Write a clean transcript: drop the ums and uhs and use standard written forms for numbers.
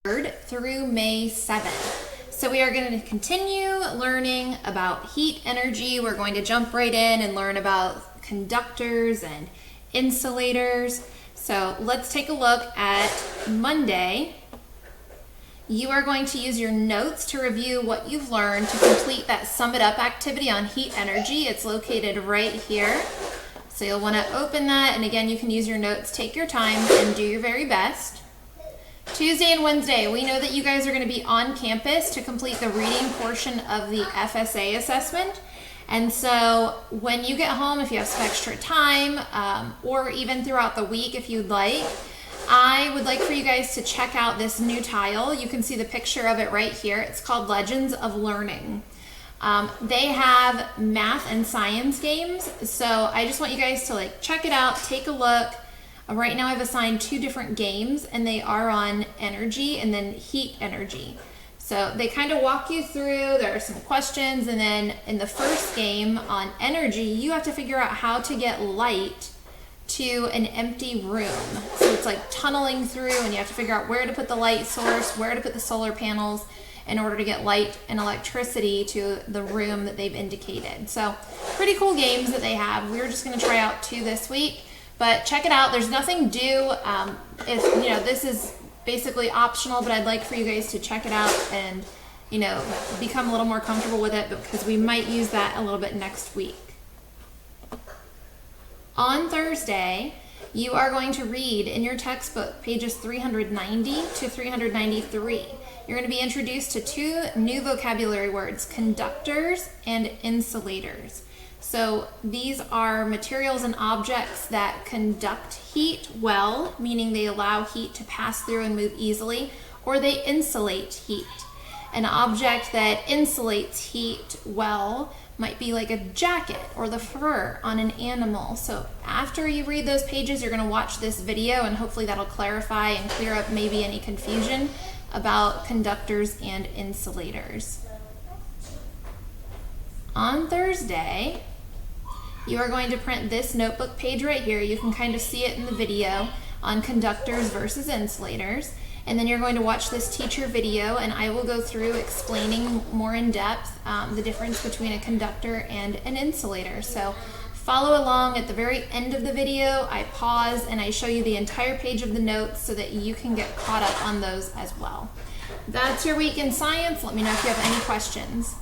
3rd through May 7th. So we are going to continue learning about heat energy. We're going to jump right in and learn about conductors and insulators. So let's take a look at Monday. You are going to use your notes to review what you've learned to complete that Sum It Up activity on heat energy. It's located right here. So you'll want to open that, and again, you can use your notes, take your time, and do your very best. Tuesday and Wednesday, we know that you guys are going to be on campus to complete the reading portion of the FSA assessment. And so when you get home, if you have some extra time, or even throughout the week if you'd like, I would like for you guys to check out this new tile. You can see the picture of it right here. It's called Legends of Learning. They have math and science games, so I just want you guys to check it out, take a look. Right now I've assigned 2 different games, and they are on energy and then heat energy. So they kind of walk you through, there are some questions, and then in the first game on energy, you have to figure out how to get light to an empty room. So it's like tunneling through, and you have to figure out where to put the light source, where to put the solar panels in order to get light and electricity to the room that they've indicated. So pretty cool games that they have. We're just going to try out 2 this week, but check it out. There's nothing due. This is basically optional, but I'd like for you guys to check it out and become a little more comfortable with it, because we might use that a little bit next week. On Thursday, you are going to read in your textbook pages 390 to 393. You're going to be introduced to 2 new vocabulary words, conductors and insulators. So these are materials and objects that conduct heat well, meaning they allow heat to pass through and move easily, or they insulate heat. An object that insulates heat well might be like a jacket or the fur on an animal. So after you read those pages, you're going to watch this video, and hopefully that'll clarify and clear up maybe any confusion about conductors and insulators. On Thursday, you are going to print this notebook page right here. You can kind of see it in the video on conductors versus insulators. And then you're going to watch this teacher video, and I will go through explaining more in depth the difference between a conductor and an insulator. So follow along. At the very end of the video, I pause and I show you the entire page of the notes so that you can get caught up on those as well. That's your week in science. Let me know if you have any questions.